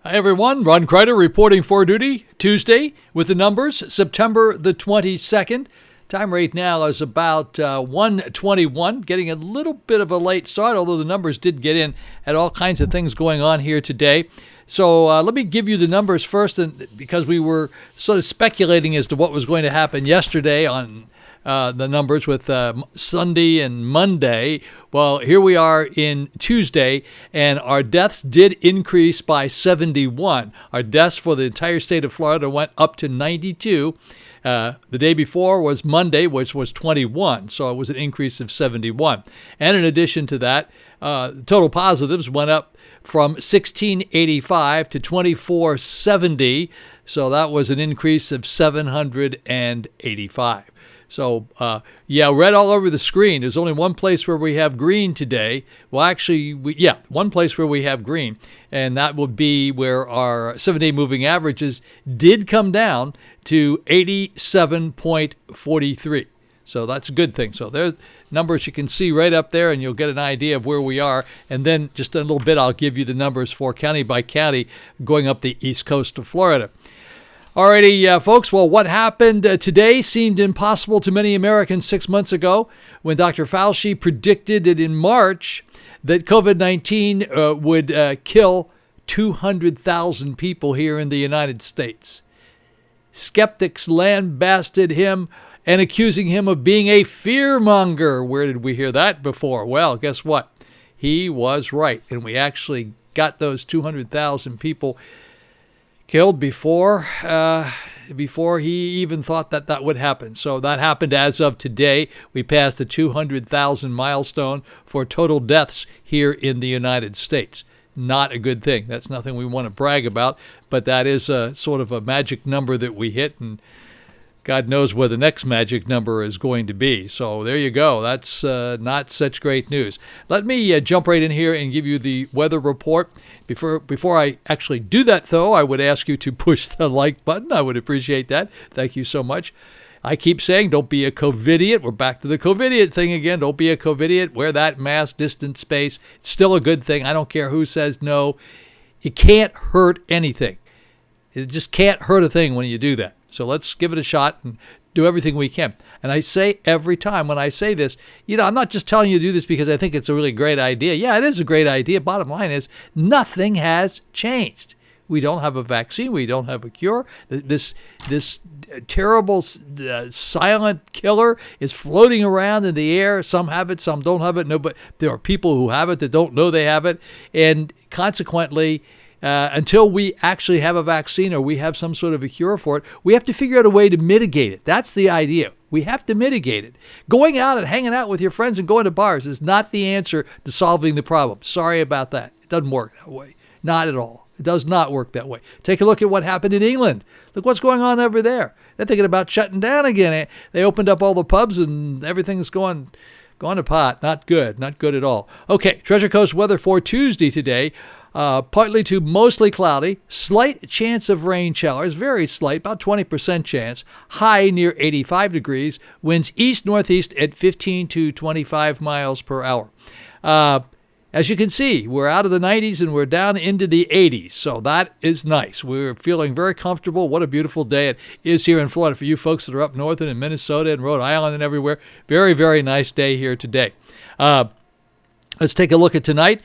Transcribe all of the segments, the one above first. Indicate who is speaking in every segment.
Speaker 1: Hi everyone, Ron Crider reporting for duty Tuesday with the numbers, September the 22nd. Time right now is about 1:21, getting a little bit of a late start, although the numbers did get in. Had all kinds of things going on here today. So let me give you the numbers first, and because we were sort of speculating as to what was going to happen yesterday on the numbers with Sunday and Monday. Well, here we are in Tuesday, and our deaths did increase by 71. Our deaths for the entire state of Florida went up to 92. The day before was Monday, which was 21, so it was an increase of 71. And in addition to that, total positives went up from 1,685 to 2,470, so that was an increase of 785. So, red all over the screen. There's only one place where we have green today. Well, actually, one place where we have green, and that would be where our 7-day moving averages did come down to 87.43. So that's a good thing. So there's numbers you can see right up there, and you'll get an idea of where we are. And then just a little bit, I'll give you the numbers for county by county going up the east coast of Florida. Alrighty, folks, well, what happened today seemed impossible to many Americans 6 months ago when Dr. Fauci predicted that in March that COVID-19 would kill 200,000 people here in the United States. Skeptics lambasted him and accusing him of being a fearmonger. Where did we hear that before? Well, guess what? He was right, and we actually got those 200,000 people killed before he even thought that would happen. So that happened as of today. We passed the 200,000 milestone for total deaths here in the United States. Not a good thing. That's nothing we want to brag about, but that is a sort of a magic number that we hit, and God knows where the next magic number is going to be. So there you go. That's not such great news. Let me jump right in here and give you the weather report. Before I actually do that, though, I would ask you to push the like button. I would appreciate that. Thank you so much. I keep saying don't be a COVIDiot. We're back to the COVIDiot thing again. Don't be a COVIDiot. Wear that mask, distance, space. It's still a good thing. I don't care who says no. It can't hurt anything. It just can't hurt a thing when you do that. So let's give it a shot and do everything we can. And I say every time when I say this, I'm not just telling you to do this because I think it's a really great idea. Yeah, it is a great idea. Bottom line is nothing has changed. We don't have a vaccine. We don't have a cure. This terrible silent killer is floating around in the air. Some have it, some don't have it. No, but there are people who have it that don't know they have it. And consequently, until we actually have a vaccine or we have some sort of a cure for it, we have to figure out a way to mitigate it. That's the idea. We have to mitigate it. Going out and hanging out with your friends and going to bars is not the answer to solving the problem. Sorry about that. It doesn't work that way. Not at all. It does not work that way. Take a look at what happened in England. Look what's going on over there. They're thinking about shutting down again. They opened up all the pubs and everything's going to pot. Not good. Not good at all. Okay, Treasure Coast weather for Tuesday today. Partly to mostly cloudy, slight chance of rain showers, very slight, about 20% chance, high near 85 degrees, winds east-northeast at 15 to 25 miles per hour. As you can see, we're out of the 90s and we're down into the 80s, so that is nice. We're feeling very comfortable. What a beautiful day it is here in Florida. For you folks that are up north and in Minnesota and Rhode Island and everywhere, very, very nice day here today. Let's take a look at tonight.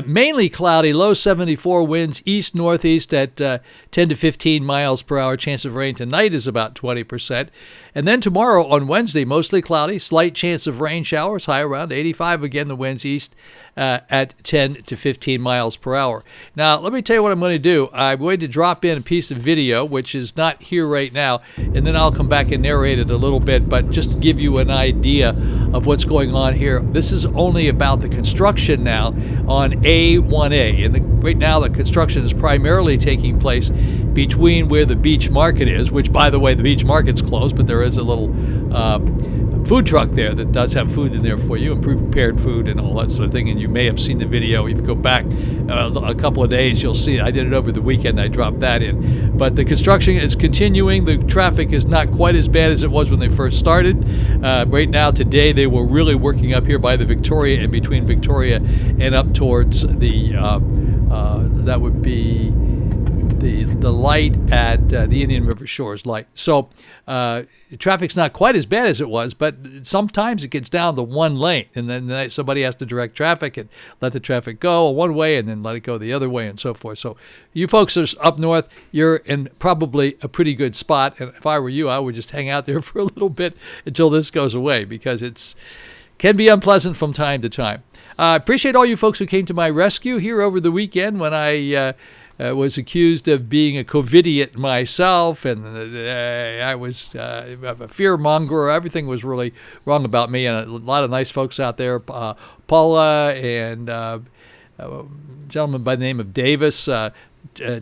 Speaker 1: Mainly cloudy, low 74, winds east-northeast at 10 to 15 miles per hour. Chance of rain tonight is about 20%. And then tomorrow on Wednesday, mostly cloudy, slight chance of rain showers, high around 85 again, the winds east at 10 to 15 miles per hour. Now, let me tell you what I'm going to do. I'm going to drop in a piece of video, which is not here right now, and then I'll come back and narrate it a little bit, but just to give you an idea of what's going on here. This is only about the construction now on A1A, and right now the construction is primarily taking place between where the beach market is, which, by the way, the beach market's closed, but there is a little food truck there that does have food in there for you, and prepared food and all that sort of thing. And you may have seen the video. If you go back a couple of days, you'll see it. I did it over the weekend. I dropped that in. But the construction is continuing. The traffic is not quite as bad as it was when they first started. Right now, today, they were really working up here by the Victoria and between Victoria and up towards the, that would be the light at the Indian River Shores light. So traffic's not quite as bad as it was, but sometimes it gets down to one lane, and then somebody has to direct traffic and let the traffic go one way and then let it go the other way and so forth. So you folks are up north, you're in probably a pretty good spot. And if I were you, I would just hang out there for a little bit until this goes away, because it's can be unpleasant from time to time. I appreciate all you folks who came to my rescue here over the weekend when I was accused of being a COVIDiot myself, and I was a fear monger. Everything was really wrong about me, and a lot of nice folks out there. Paula and a gentleman by the name of Davis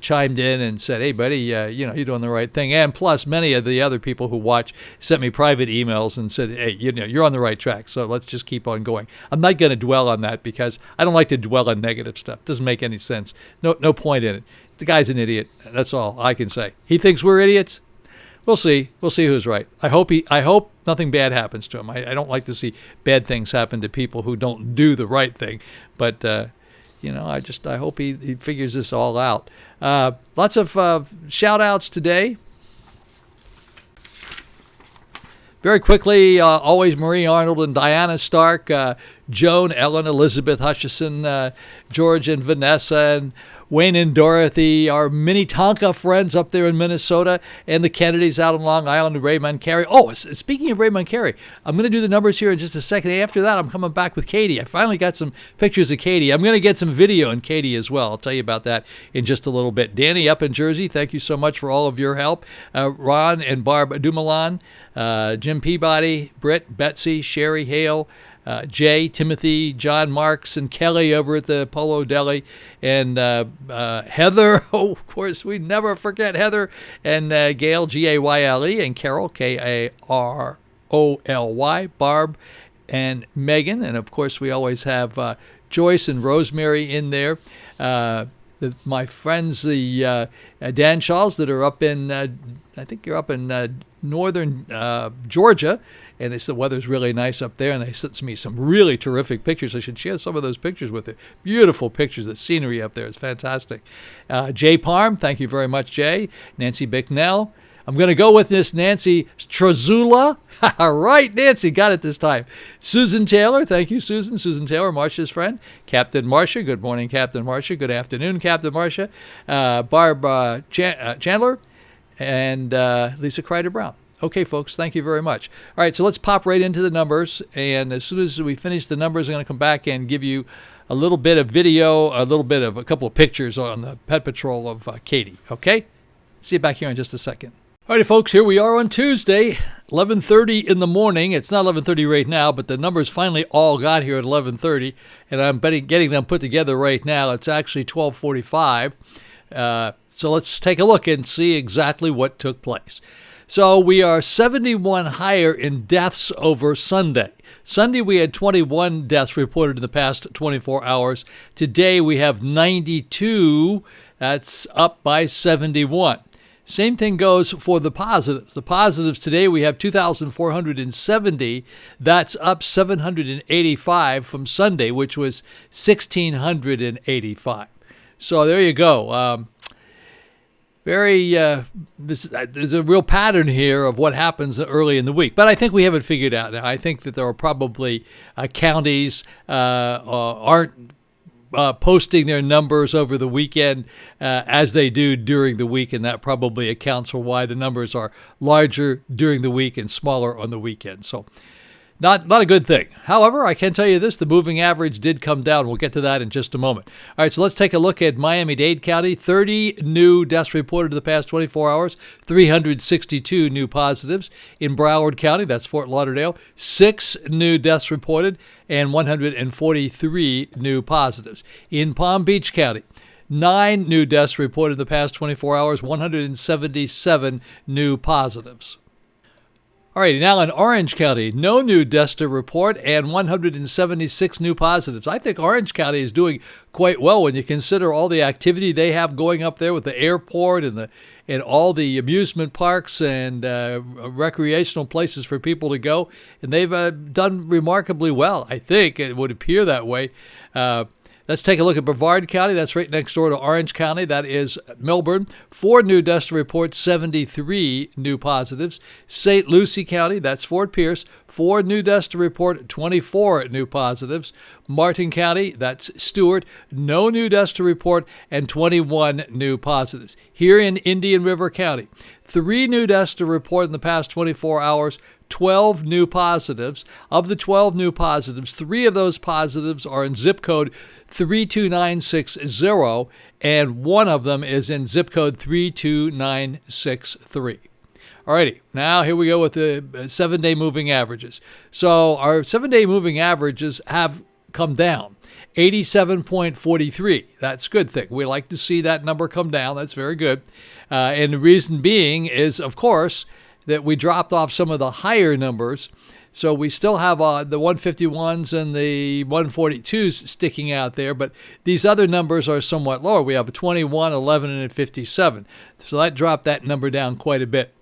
Speaker 1: chimed in and said, "Hey, buddy, you're doing the right thing." And plus, many of the other people who watch sent me private emails and said, "Hey, you're on the right track. So let's just keep on going." I'm not going to dwell on that because I don't like to dwell on negative stuff. It doesn't make any sense. No point in it. The guy's an idiot. That's all I can say. He thinks we're idiots. We'll see. We'll see who's right. I hope nothing bad happens to him. I don't like to see bad things happen to people who don't do the right thing. But I hope he figures this all out. Lots of shout-outs today. Very quickly, always Marie Arnold and Diana Stark, Joan, Ellen, Elizabeth Hutchinson, George and Vanessa, and Wayne and Dorothy, our Minnetonkans friends up there in Minnesota, and the Kennedys out on Long Island, Ray Mancari. Oh, speaking of Ray Mancari, I'm going to do the numbers here in just a second. After that, I'm coming back with Katie. I finally got some pictures of Katie. I'm going to get some video on Katie as well. I'll tell you about that in just a little bit. Dannie up in Jersey, thank you so much for all of your help. Ron and Barb Dumoulin, Jim Peabody, Britt, Betsy, Sherrie, Hale, Jay, Timothy, John, Marx, and Kelly over at the Polo Deli, and Heather. Oh, of course, we never forget Heather, and Gail, Gayle, and Carol, Karoly, Barb, and Megan, and of course we always have Joyce and Rosemary in there. My friends, the Dan Charles, that are up in, I think you're up in northern Georgia. And they said the weather's really nice up there, and they sent me some really terrific pictures. I should share some of those pictures with you. Beautiful pictures. The scenery up there is fantastic. Jay Parm, thank you very much, Jay. Nancy Bicknell. I'm going to go with this Nancy Strazula. Right, Nancy, got it this time. Susan Taylor, thank you, Susan. Susan Taylor, Marsha's friend. Captain Marsha, good morning, Captain Marsha. Good afternoon, Captain Marsha. Barb Chandler, and Lisa Crider Brown. Okay, folks, thank you very much. All right, so let's pop right into the numbers. And as soon as we finish the numbers, I'm going to come back and give you a little bit of video, a couple of pictures on the pet patrol of Katie. Okay? See you back here in just a second. All right, folks, here we are on Tuesday, 11:30 in the morning. It's not 11:30 right now, but the numbers finally all got here at 11:30, and I'm getting them put together right now. It's actually 12:45. So let's take a look and see exactly what took place. So we are 71 higher in deaths over Sunday. Sunday we had 21 deaths reported in the past 24 hours. Today we have 92. That's up by 71. Same thing goes for the positives. The positives today we have 2,470. That's up 785 from Sunday, which was 1,685. So there you go. There's a real pattern here of what happens early in the week. But I think we have it figured out now. I think that there are probably counties aren't posting their numbers over the weekend as they do during the week, and that probably accounts for why the numbers are larger during the week and smaller on the weekend. So not a good thing. However, I can tell you this, the moving average did come down. We'll get to that in just a moment. All right, so let's take a look at Miami-Dade County. 30 new deaths reported in the past 24 hours, 362 new positives. In Brevard County, that's Fort Lauderdale, 6 new deaths reported and 143 new positives. In Palm Beach County, 9 new deaths reported in the past 24 hours, 177 new positives. All right, now in Orange County, no new deaths to report and 176 new positives. I think Orange County is doing quite well when you consider all the activity they have going up there with the airport and all the amusement parks and recreational places for people to go. And they've done remarkably well. I think it would appear that way. Let's take a look at Brevard County. That's right next door to Orange County. That is Melbourne. 4 new deaths to report, 73 new positives. St. Lucie County, that's Fort Pierce. 4 new deaths to report, 24 new positives. Martin County, that's Stewart. No new deaths to report and 21 new positives. Here in Indian River County, 3 new deaths to report in the past 24 hours. 12 new positives. Of the 12 new positives, 3 of those positives are in zip code 32960, and 1 of them is in zip code 32963. Alrighty, now here we go with the 7-day moving averages. So our 7-day moving averages have come down. 87.43. That's a good thing. We like to see that number come down. That's very good. And the reason being is, of course, that we dropped off some of the higher numbers. So we still have the 151s and the 142s sticking out there, but these other numbers are somewhat lower. We have a 21, 11, and a 57. So that dropped that number down quite a bit.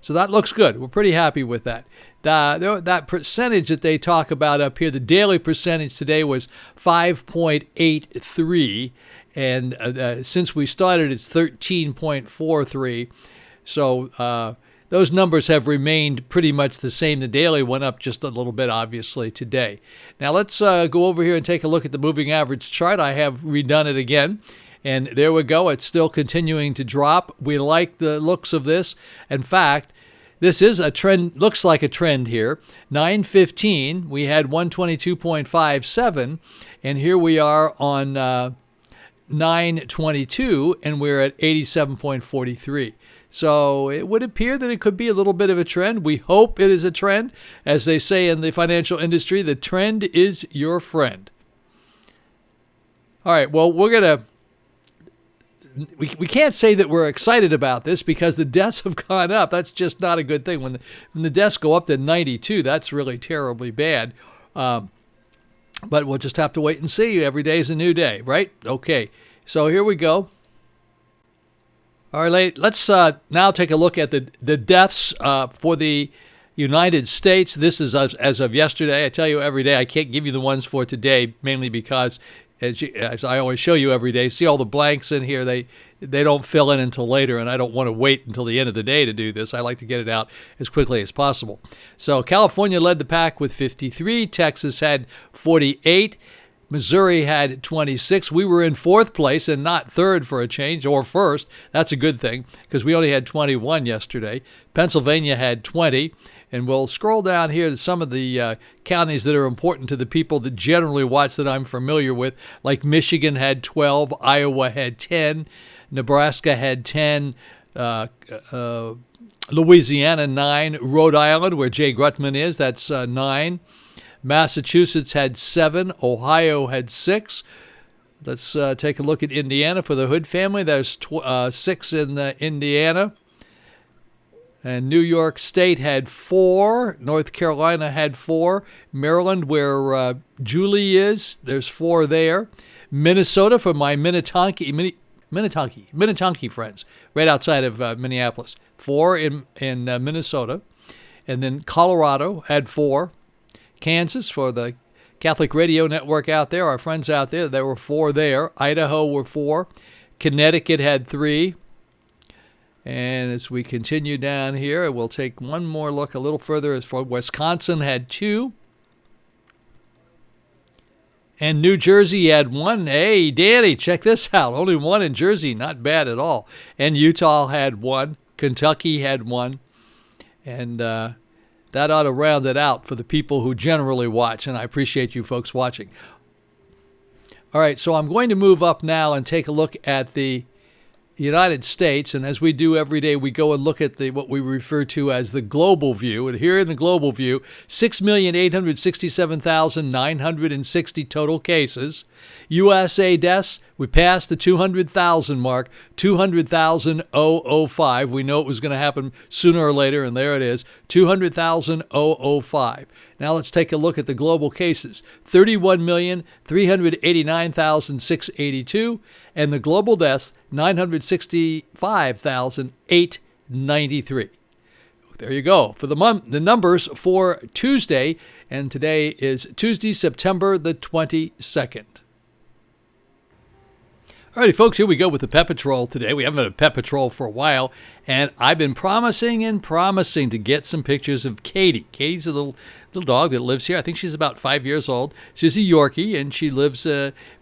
Speaker 1: So that looks good. We're pretty happy with that. That percentage that they talk about up here, the daily percentage today was 5.83, and since we started, it's 13.43. So those numbers have remained pretty much the same. The daily went up just a little bit, obviously, today. Now let's go over here and take a look at the moving average chart. I have redone it again. And there we go. It's still continuing to drop. We like the looks of this. In fact, this is a trend, looks like a trend here. 9:15, we had 122.57, and here we are on 9:22, and we're at 87.43. So it would appear that it could be a little bit of a trend. We hope it is a trend. As they say in the financial industry, the trend is your friend. All right, well, we're going to... We can't say that we're excited about this because the deaths have gone up. That's just not a good thing. When the deaths go up to 92, that's really terribly bad. But we'll just have to wait and see. Every day is a new day, right? Okay, so here we go. All right, let's now take a look at the deaths for the United States. This is as of yesterday. I tell you every day, I can't give you the ones for today, mainly because as I always show you every day, see all the blanks in here, they don't fill in until later, and I don't want to wait until the end of the day to do this. I like to get it out as quickly as possible. So California led the pack with 53. Texas had 48. Missouri had 26. We were in 4th place and not 3rd for a change, or 1st. That's a good thing because we only had 21 yesterday. Pennsylvania had 20. And we'll scroll down here to some of the counties that are important to the people that generally watch that I'm familiar with, like Michigan had 12, Iowa had 10, Nebraska had 10, Louisiana 9, Rhode Island, where Jay Grutman is, that's 9. Massachusetts had 7, Ohio had 6. Let's take a look at Indiana for the Hood family. There's 6 in Indiana. And New York State had 4. North Carolina had 4. Maryland, where Julie is, there's 4 there. Minnesota for my Minnetonkans friends, right outside of Minneapolis. 4 in Minnesota. And then Colorado had 4. Kansas for the Catholic Radio Network out there, our friends out there were 4 there. Idaho were 4. Connecticut had 3. And as we continue down here, we'll take one more look a little further. As far Wisconsin had 2. And New Jersey had 1. Hey, Dannie, check this out. Only 1 in Jersey. Not bad at all. And Utah had 1. Kentucky had 1. And that ought to round it out for the people who generally watch. And I appreciate you folks watching. All right, so I'm going to move up now and take a look at the United States, and as we do every day, we go and look at what we refer to as the global view. And here in the global view, 6,867,960 total cases. USA deaths, we passed the 200,000 mark, 200,005. We know it was going to happen sooner or later, and there it is, 200,005. Now let's take a look at the global cases, 31,389,682, and the global deaths, 965,893. There you go for the numbers for Tuesday, and today is Tuesday, September the 22nd. Alrighty, folks, here we go with the Pet Patrol today. We haven't had a Pet Patrol for a while, and I've been promising to get some pictures of Katie. Katie's a little dog that lives here. I think she's about 5 years old. She's a Yorkie, and she lives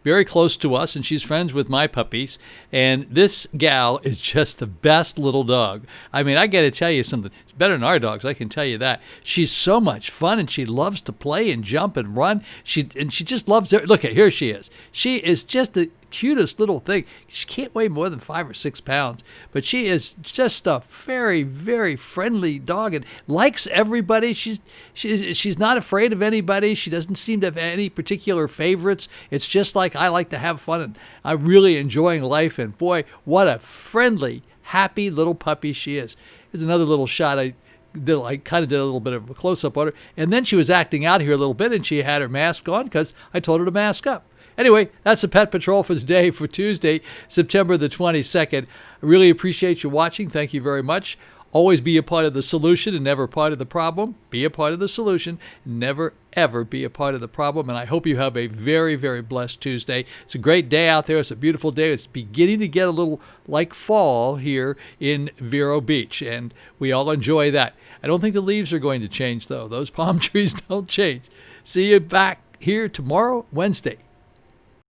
Speaker 1: very close to us, and she's friends with my puppies. And this gal is just the best little dog. I mean, I got to tell you something. It's better than our dogs, I can tell you that. She's so much fun, and she loves to play and jump and run. She just loves it. Look, here she is. She is just the cutest little thing. She can't weigh more than 5 or 6 pounds, but she is just a very, very friendly dog and likes everybody. She's not afraid of anybody. She doesn't seem to have any particular favorites. It's just like I like to have fun, and I'm really enjoying life. And boy, what a friendly, happy little puppy she is. Here's another little shot I kind of did a little bit of a close-up on her, and then she was acting out here a little bit, and she had her mask on because I told her to mask up. Anyway, that's the Pet Patrol for today, for Tuesday, September the 22nd. I really appreciate you watching. Thank you very much. Always be a part of the solution and never part of the problem. Be a part of the solution. Never, ever be a part of the problem. And I hope you have a very, very blessed Tuesday. It's a great day out there. It's a beautiful day. It's beginning to get a little like fall here in Vero Beach, and we all enjoy that. I don't think the leaves are going to change, though. Those palm trees don't change. See you back here tomorrow, Wednesday.